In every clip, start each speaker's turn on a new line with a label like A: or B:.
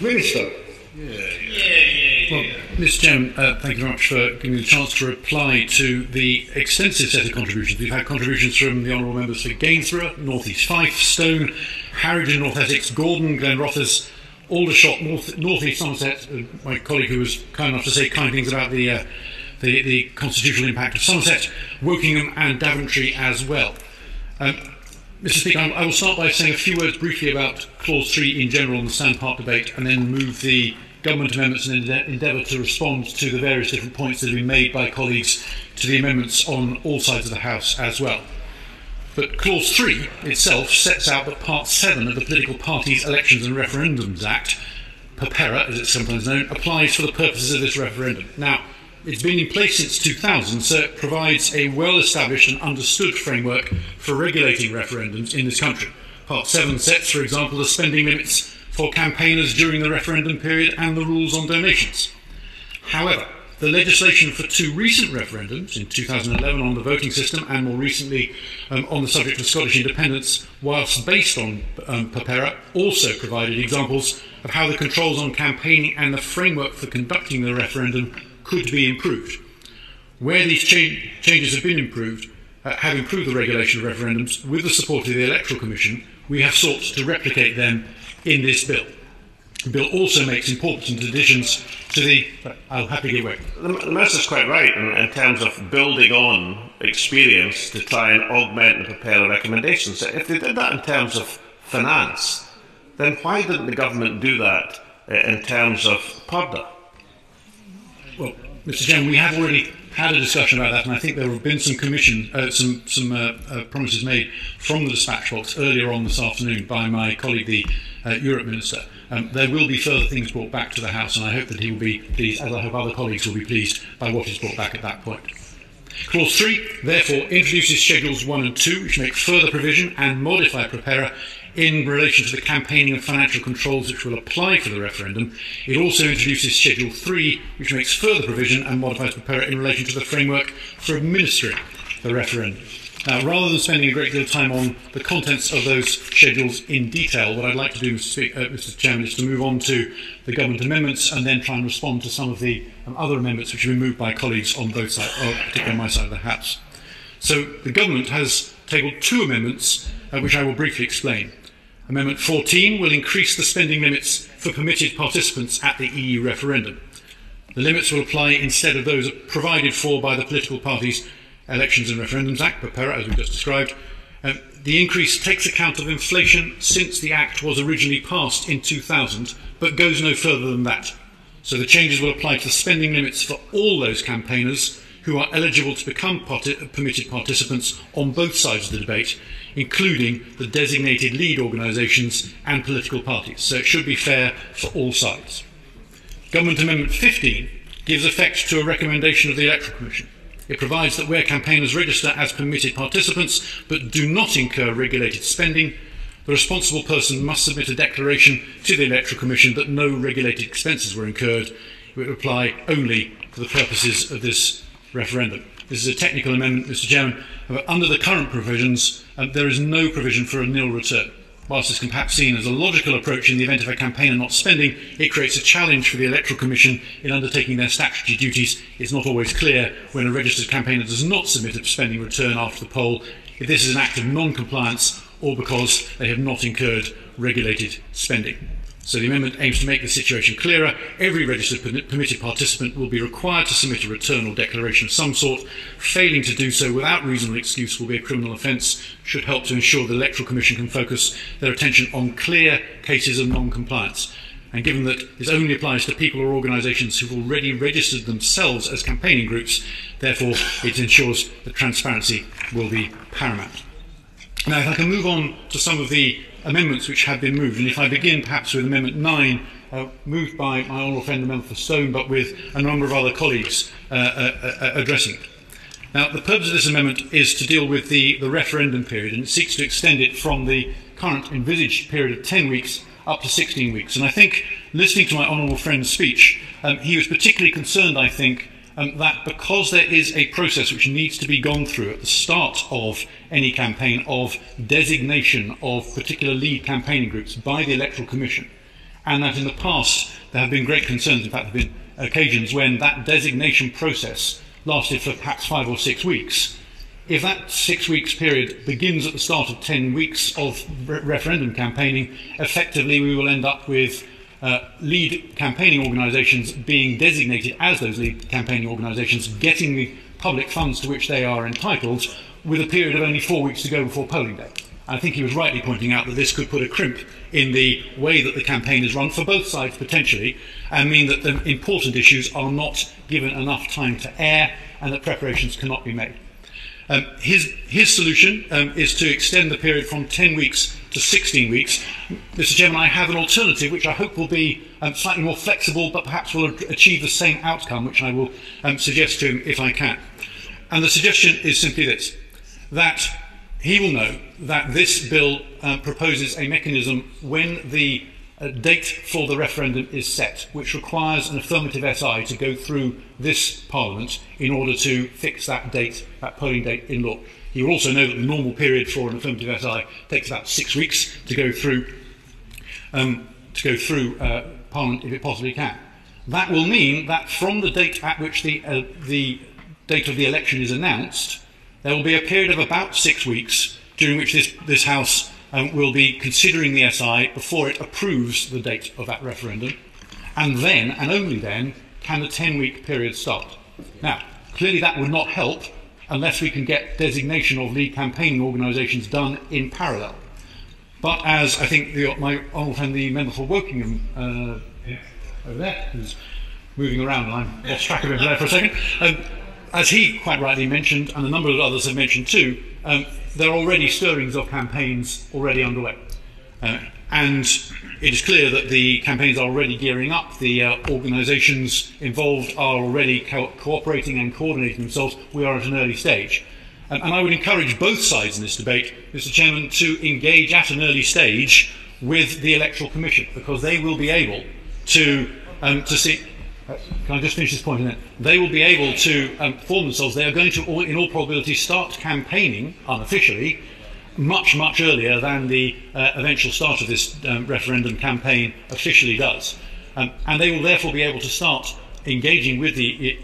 A: Minister.
B: Well, Mr. Chairman, thank you very much for giving me the chance to reply to the extensive set of contributions. We've had contributions from the honourable members for Gainsborough, North East Fife, Stone, Harrington, North Essex, Gordon, Glenrothes, Aldershot, North East Somerset. My colleague who was kind enough to say kind things about the constitutional impact of Somerset, Wokingham and Daventry as well. Mr. Speaker, I will start by saying a few words briefly about Clause 3 in general on the Sand Park debate, and then move the government amendments and endeavour to respond to the various different points that have been made by colleagues to the amendments on all sides of the House as well. But Clause 3 itself sets out that Part 7 of the Political Parties, Elections and Referendums Act, PERPERA as it's sometimes known, applies for the purposes of this referendum. Now, it's been in place since 2000, so it provides a well-established and understood framework for regulating referendums in this country. Part 7 sets, for example, the spending limits for campaigners during the referendum period and the rules on donations. However, the legislation for two recent referendums, in 2011 on the voting system and more recently on the subject of Scottish independence, whilst based on PERPERA, also provided examples of how the controls on campaigning and the framework for conducting the referendum could be improved. Where these changes have been improved, have improved the regulation of referendums with the support of the Electoral Commission, we have sought to replicate them in this bill. The bill also makes important additions to the... I'll happily give way.
A: The Minister's quite right in terms of building on experience to try and augment and prepare the recommendations. If they did that in terms of finance, then why didn't the government do that in terms of PERPERA?
B: Well, Mr. Chairman, we have already had a discussion about that, and I think there have been some promises made from the dispatch box earlier on this afternoon by my colleague, the Europe Minister. There will be further things brought back to the House, and I hope that he will be pleased, as I hope other colleagues will be pleased, by what is brought back at that point. Clause 3, therefore, introduces Schedules 1 and 2, which make further provision and modify PERPERA in relation to the campaigning and financial controls which will apply for the referendum. It also introduces Schedule 3, which makes further provision and modifies PERPERA in relation to the framework for administering the referendum. Now, rather than spending a great deal of time on the contents of those schedules in detail, what I'd like to do, Mr. Chairman, is to move on to the government amendments and then try and respond to some of the other amendments which have been moved by colleagues on both sides, or particularly on my side of the House. So the government has tabled two amendments, which I will briefly explain. Amendment 14 will increase the spending limits for permitted participants at the EU referendum. The limits will apply instead of those provided for by the Political Parties, Elections and Referendums Act, PERPERA, as we just described. The increase takes account of inflation since the Act was originally passed in 2000, but goes no further than that. So the changes will apply to the spending limits for all those campaigners who are eligible to become permitted participants on both sides of the debate, including the designated lead organisations and political parties. So it should be fair for all sides. Government Amendment 15 gives effect to a recommendation of the Electoral Commission. It provides that where campaigners register as permitted participants but do not incur regulated spending, the responsible person must submit a declaration to the Electoral Commission that no regulated expenses were incurred. It would apply only for the purposes of this referendum. This is a technical amendment, Mr. Chairman, but under the current provisions, there is no provision for a nil return. Whilst this can perhaps be seen as a logical approach in the event of a campaigner not spending, it creates a challenge for the Electoral Commission in undertaking their statutory duties. It's not always clear when a registered campaigner does not submit a spending return after the poll if this is an act of non-compliance or because they have not incurred regulated spending. So the amendment aims to make the situation clearer. Every registered permitted participant will be required to submit a return or declaration of some sort. Failing to do so without reasonable excuse will be a criminal offence, should help to ensure the Electoral Commission can focus their attention on clear cases of non-compliance. And given that this only applies to people or organisations who've already registered themselves as campaigning groups, therefore it ensures that transparency will be paramount. Now, if I can move on to some of the amendments which have been moved, and if I begin perhaps with Amendment 9, moved by my honourable friend the member for Stone, but with a number of other colleagues addressing it. Now, the purpose of this amendment is to deal with the referendum period, and it seeks to extend it from the current envisaged period of 10 weeks up to 16 weeks. And I think, listening to my honourable friend's speech, he was particularly concerned, I think, that because there is a process which needs to be gone through at the start of any campaign of designation of particular lead campaigning groups by the Electoral Commission, and that in the past there have been great concerns. In fact, there have been occasions when that designation process lasted for perhaps 5 or 6 weeks. If that 6 weeks period begins at the start of 10 weeks of referendum campaigning, effectively we will end up with lead campaigning organisations being designated as those lead campaigning organisations, getting the public funds to which they are entitled, with a period of only 4 weeks to go before polling day. I think he was rightly pointing out that this could put a crimp in the way that the campaign is run for both sides potentially, and mean that the important issues are not given enough time to air and that preparations cannot be made. His solution is to extend the period from 10 weeks to 16 weeks. Mr. Chairman, I have an alternative which I hope will be slightly more flexible, but perhaps will achieve the same outcome, which I will suggest to him if I can. And the suggestion is simply this, that he will know that this bill proposes a mechanism when the date for the referendum is set, which requires an affirmative SI to go through this Parliament in order to fix that date, that polling date in law. He will also know that the normal period for an affirmative SI takes about 6 weeks to go through Parliament if it possibly can. That will mean that from the date at which the date of the election is announced, there will be a period of about 6 weeks during which this House will be considering the SI before it approves the date of that referendum, and then, and only then, can the 10-week period start. Now, clearly that would not help unless we can get designation of lead campaigning organisations done in parallel. But as I think my honourable friend, the member for Wokingham, over there, who's moving around, and I lost track of him there for a second, as he quite rightly mentioned, and a number of others have mentioned too, there are already stirrings of campaigns already underway. And it is clear that the campaigns are already gearing up. The organisations involved are already cooperating and coordinating themselves. We are at an early stage. And I would encourage both sides in this debate, Mr. Chairman, to engage at an early stage with the Electoral Commission, because they will be able to see. Can I just finish this point? They will be able to form themselves. They are going to, in all probability, start campaigning unofficially much, much earlier than the eventual start of this referendum campaign officially does. And they will therefore be able to start engaging with the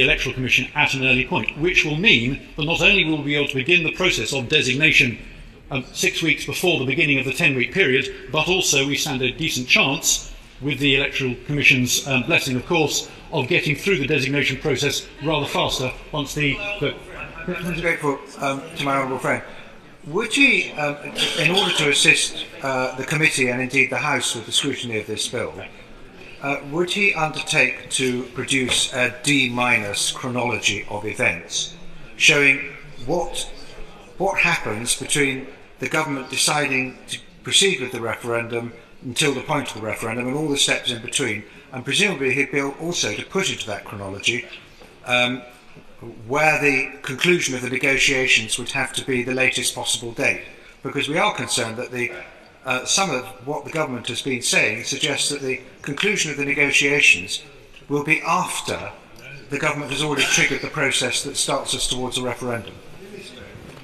B: Electoral Commission at an early point, which will mean that not only will we be able to begin the process of designation 6 weeks before the beginning of the 10-week period, but also we stand a decent chance, with the Electoral Commission's blessing, of course, of getting through the designation process rather faster once the...
C: I'm grateful to my honourable friend. Would he, in order to assist the committee and indeed the House with the scrutiny of this bill, would he undertake to produce a D- chronology of events, showing what happens between the government deciding to proceed with the referendum until the point of the referendum and all the steps in between, and presumably he'd be able also to put into that chronology where the conclusion of the negotiations would have to be the latest possible date, because we are concerned that some of what the government has been saying suggests that the conclusion of the negotiations will be after the government has already triggered the process that starts us towards a referendum.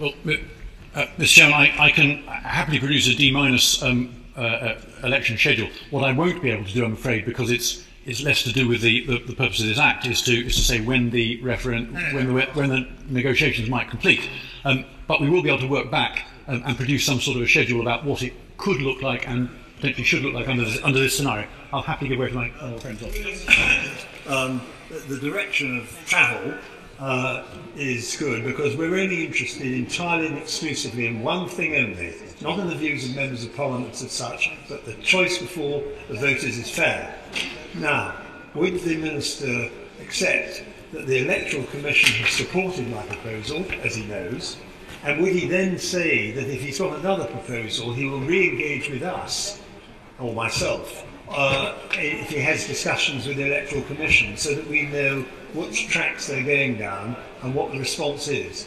B: Well, Mr. Chairman, I can happily produce a D- election schedule. What I won't be able to do, I'm afraid, because it's less to do with the purpose of this Act, is to say when the when the negotiations might complete. But we will be able to work back and produce some sort of a schedule about what it could look like and potentially should look like under this scenario. I'll happily give way to my friends.
D: The direction of travel is good, because we're really interested entirely and exclusively in one thing only, not in the views of members of Parliament as such, but the choice before the voters is fair. Now, would the Minister accept that the Electoral Commission has supported my proposal, as he knows, and would he then say that if he's got another proposal, he will re-engage with us, or myself, if he has discussions with the Electoral Commission, so that we know which tracks they're going down and what the response is?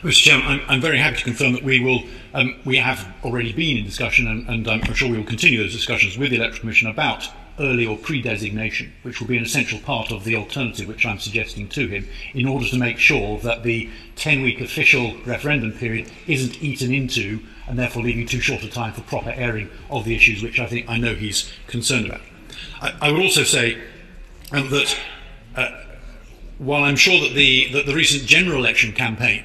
B: Mr. Chairman, I'm very happy to confirm that we have already been in discussion, and I'm sure we will continue those discussions with the Electoral Commission about early or pre-designation, which will be an essential part of the alternative which I'm suggesting to him, in order to make sure that the 10-week official referendum period isn't eaten into and therefore leaving too short a time for proper airing of the issues which I know he's concerned about. I would also say that while I'm sure that the recent general election campaign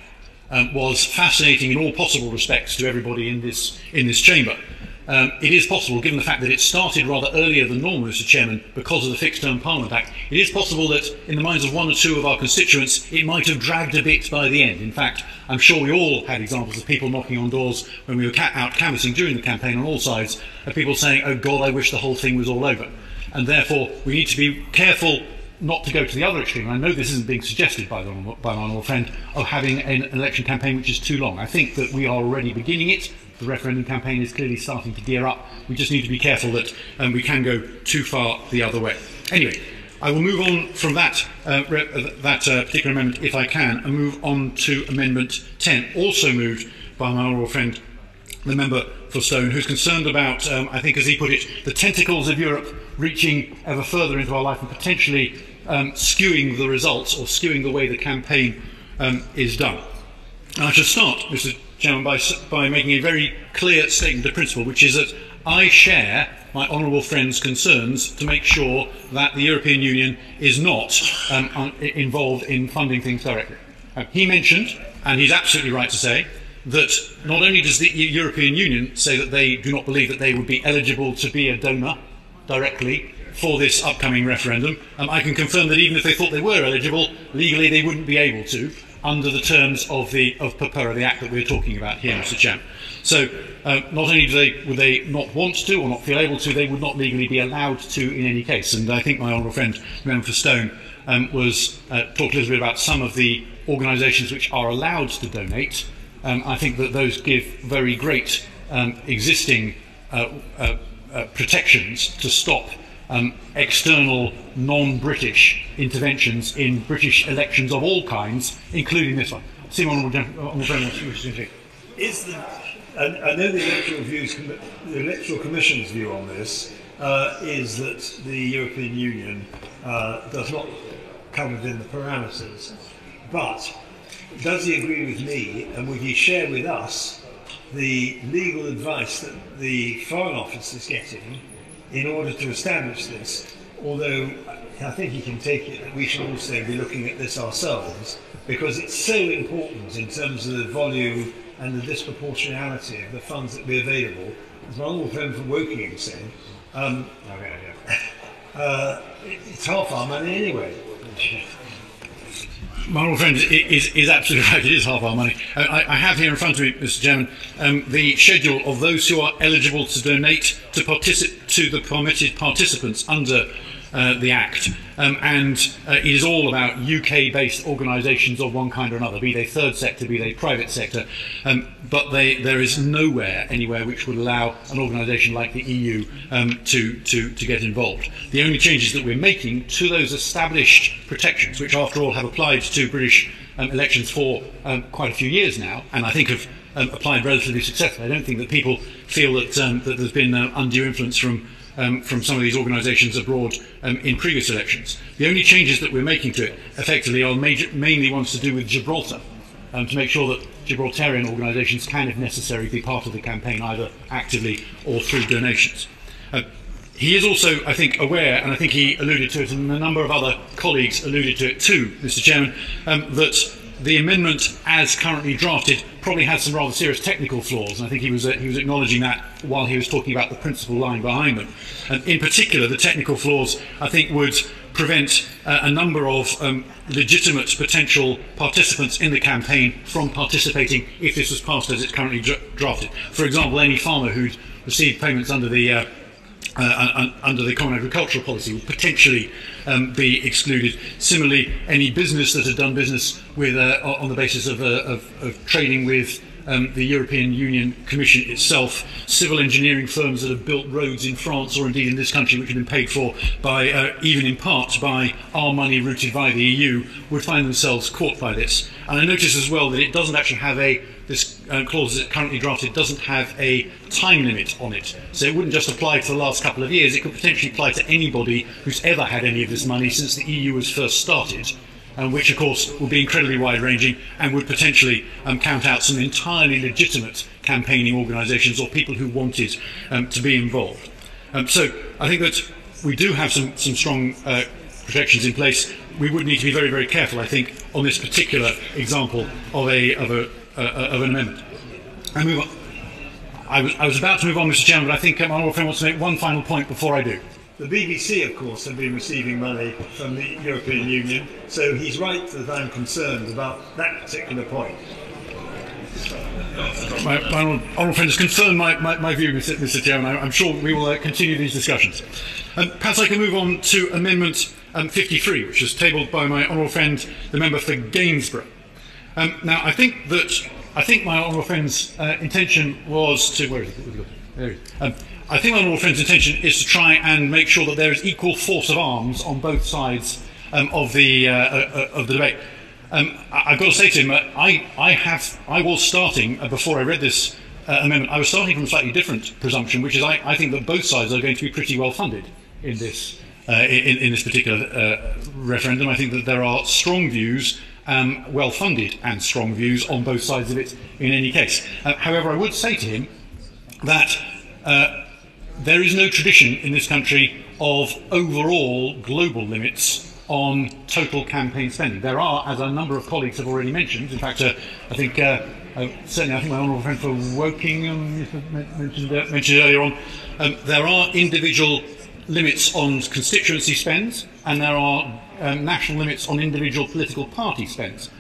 B: was fascinating in all possible respects to everybody in this chamber, it is possible, given the fact that it started rather earlier than normal, Mr. Chairman, because of the Fixed Term Parliament Act, it is possible that in the minds of one or two of our constituents it might have dragged a bit by the end. In fact, I'm sure we all had examples of people knocking on doors when we were out canvassing during the campaign on all sides, of people saying, "Oh God, I wish the whole thing was all over." And therefore we need to be careful not to go to the other extreme. I know this isn't being suggested by my honourable friend, of having an election campaign which is too long. I think that we are already beginning it. The referendum campaign is clearly starting to gear up. We just need to be careful that we can go too far the other way. Anyway, I will move on from that particular amendment, if I can, and move on to Amendment 10, also moved by my honourable friend, the member for Stone, who's concerned about, I think as he put it, the tentacles of Europe reaching ever further into our life and potentially skewing the results or skewing the way the campaign is done. And I should start, Mr. Chairman, by making a very clear statement of principle, which is that I share my honourable friend's concerns to make sure that the European Union is not involved in funding things directly. He mentioned, and he's absolutely right to say, that not only does the European Union say that they do not believe that they would be eligible to be a donor directly for this upcoming referendum, I can confirm that even if they thought they were eligible, legally they wouldn't be able to, under the terms of PERPERA, the Act that we're talking about here, Mr. Chairman. So not only would they not want to or not feel able to, they would not legally be allowed to in any case. And I think my honourable friend, the member for Stone, talked a little bit about some of the organisations which are allowed to donate. I think that those give very great existing protections to stop external non-British interventions in British elections of all kinds, including this one. See, honourable friend, what you think?
D: I know the Electoral Commission's view on this is that the European Union does not come within the parameters, but does he agree with me, and would he share with us the legal advice that the Foreign Office is getting in order to establish this? Although I think he can take it that we should also be looking at this ourselves, because it's so important in terms of the volume and the disproportionality of the funds that be available. As my honourable friend from Woking said, it's half our money anyway.
B: My honourable friend is absolutely right, it is half our money. I have here in front of me, Mr. Chairman, the schedule of those who are eligible to donate to the permitted participants under the Act, and it is all about UK-based organisations of one kind or another, be they third sector, be they private sector, but there is nowhere anywhere which would allow an organisation like the EU to get involved. The only changes that we're making to those established protections, which after all have applied to British elections for quite a few years now, and I think have applied relatively successfully. I don't think that people feel that, that there's been undue influence from some of these organisations abroad in previous elections. The only changes that we're making to it effectively are mainly ones to do with Gibraltar, to make sure that Gibraltarian organisations can, if necessary, be part of the campaign either actively or through donations. He is also, I think, aware, and I think he alluded to it, and a number of other colleagues alluded to it too, Mr. Chairman, that the amendment as currently drafted probably has some rather serious technical flaws, and I think he was acknowledging that while he was talking about the principal line behind them. And in particular, the technical flaws, I think, would prevent a number of legitimate potential participants in the campaign from participating if this was passed as it's currently drafted. For example, any farmer who'd received payments under the Common Agricultural Policy would potentially be excluded. Similarly, any business that had done business with on the basis of trading with the European Union Commission itself, civil engineering firms that have built roads in France or indeed in this country which have been paid for by, even in part, by our money routed via the EU, would find themselves caught by this. And I notice as well that it doesn't actually have this clause that's currently drafted doesn't have a time limit on it. So it wouldn't just apply to the last couple of years, it could potentially apply to anybody who's ever had any of this money since the EU was first started, which of course would be incredibly wide-ranging and would potentially count out some entirely legitimate campaigning organisations or people who wanted to be involved. So I think that we do have some strong protections in place. We would need to be very, very careful, I think, on this particular example of an amendment. I move on. I was about to move on, Mr. Chairman, but I think my honourable friend wants to make one final point before I do.
D: The BBC, of course, have been receiving money from the European Union, so he's right that I'm concerned about that particular point.
B: My honourable friend has confirmed my view, Mr. Chairman. I'm sure we will continue these discussions. Perhaps I can move on to Amendment 53, which is tabled by my honourable friend, the member for Gainsborough. Now, I think my honourable friend's intention was to... Where is it? There it is. I think my honourable friend's intention is to try and make sure that there is equal force of arms on both sides of the debate. I've got to say to him, I was starting, before I read this amendment, I was starting from a slightly different presumption, which is I think that both sides are going to be pretty well funded in this particular referendum. I think that there are strong views, well funded and strong views on both sides of it in any case. However, I would say to him that there is no tradition in this country of overall global limits on total campaign spending. There are, as a number of colleagues have already mentioned, in fact, I think certainly I think my honourable friend for Woking mentioned earlier on, there are individual limits on constituency spends and there are national limits on individual political party spends.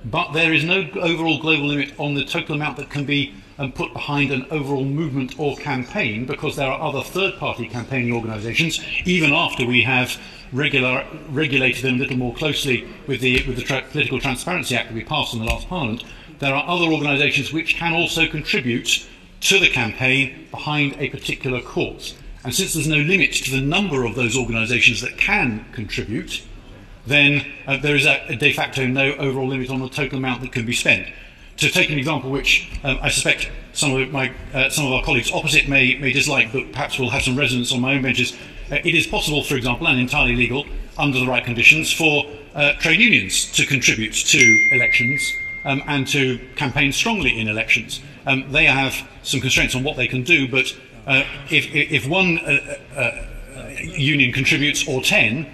B: But there is no overall global limit on the total amount that can be put behind an overall movement or campaign, because there are other third-party campaigning organisations, even after we have regulated them a little more closely with the Political Transparency Act that we passed in the last Parliament. There are other organisations which can also contribute to the campaign behind a particular cause. And since there's no limit to the number of those organisations that can contribute, then there is a de facto no overall limit on the total amount that can be spent. To take an example which I suspect some of our colleagues opposite may dislike, but perhaps will have some resonance on my own benches, it is possible, for example, and entirely legal, under the right conditions, for trade unions to contribute to elections and to campaign strongly in elections. They have some constraints on what they can do, but if one union contributes, or 10,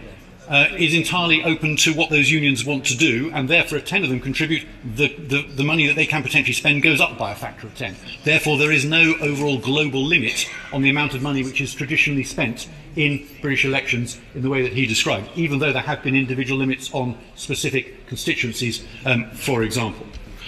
B: is entirely open to what those unions want to do, and therefore if 10 of them contribute, the money that they can potentially spend goes up by a factor of 10. Therefore there is no overall global limit on the amount of money which is traditionally spent in British elections in the way that he described, even though there have been individual limits on specific constituencies, for example.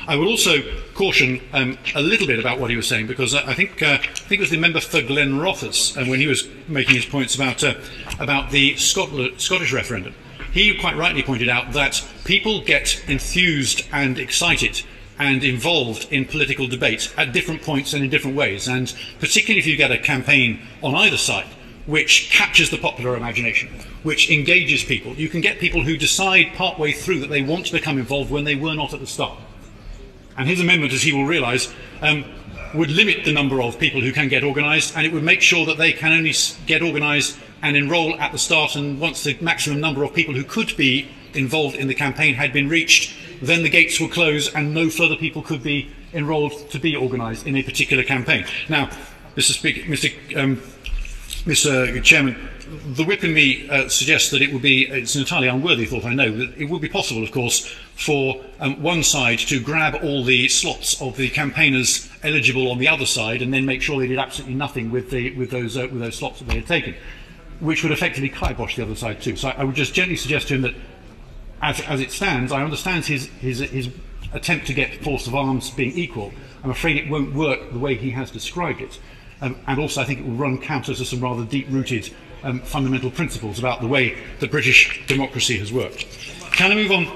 B: I would also caution a little bit about what he was saying, because I think it was the member for Glenrothes, when he was making his points about the Scottish referendum. He quite rightly pointed out that people get enthused and excited and involved in political debate at different points and in different ways, and particularly if you get a campaign on either side which captures the popular imagination, which engages people. You can get people who decide partway through that they want to become involved when they were not at the start. And his amendment, as he will realise, would limit the number of people who can get organised, and it would make sure that they can only get organised and enrol at the start, and once the maximum number of people who could be involved in the campaign had been reached, then the gates would close and no further people could be enrolled to be organised in a particular campaign. Now, Mr. Chairman, the whip in me suggests that it's an entirely unworthy thought, I know, that it would be possible, of course, for one side to grab all the slots of the campaigners eligible on the other side and then make sure they did absolutely nothing with those slots that they had taken, which would effectively kibosh the other side too. So I would just gently suggest to him that, as it stands, I understand his attempt to get force of arms being equal. I'm afraid it won't work the way he has described it. And also I think it will run counter to some rather deep-rooted fundamental principles about the way that British democracy has worked. Can I move on?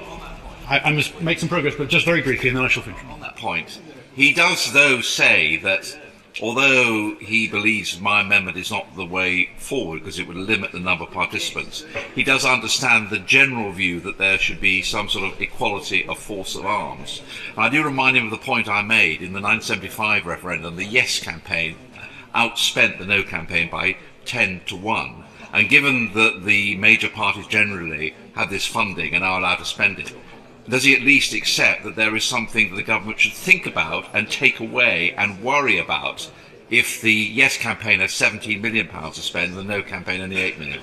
B: I must make some progress, but just very briefly, and then I shall finish.
E: On that point, he does, though, say that although he believes my amendment is not the way forward because it would limit the number of participants, he does understand the general view that there should be some sort of equality of force of arms. And I do remind him of the point I made in the 1975 referendum. The Yes campaign outspent the No campaign by 10-1. And given that the major parties generally have this funding and are allowed to spend it, does he at least accept that there is something that the government should think about and take away and worry about if the Yes campaign has £17 million to spend and the No campaign only £8 million?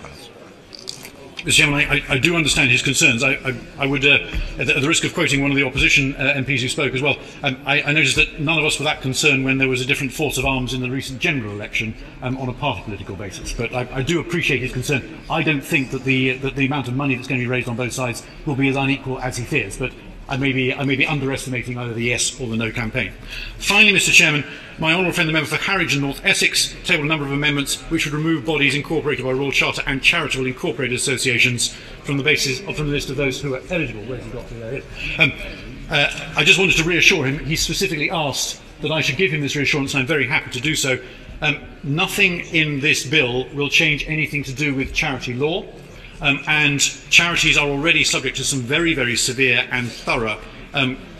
B: Mr. Chairman, I do understand his concerns. I would, at the risk of quoting one of the opposition MPs who spoke as well, I noticed that none of us were that concerned when there was a different force of arms in the recent general election on a party political basis. But I do appreciate his concern. I don't think that the amount of money that's going to be raised on both sides will be as unequal as he fears. But I may be underestimating either the Yes or the No campaign. Finally, Mr. Chairman, my honourable friend the member for Harwich and North Essex tabled a number of amendments which would remove bodies incorporated by Royal Charter and charitable incorporated associations from the list of those who are eligible. Where's he got to? There it is. I just wanted to reassure him. He specifically asked that I should give him this reassurance, and I'm very happy to do so. Nothing in this bill will change anything to do with charity law. And charities are already subject to some very, very severe and thorough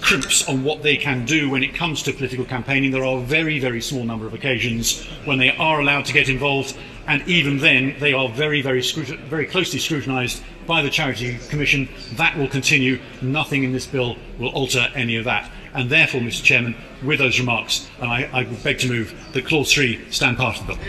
B: crimps on what they can do when it comes to political campaigning. There are a very, very small number of occasions when they are allowed to get involved, and even then they are very, very closely scrutinised by the Charity Commission. That will continue. Nothing in this bill will alter any of that. And therefore, Mr. Chairman, with those remarks, I would beg to move that Clause 3 stand part of the bill.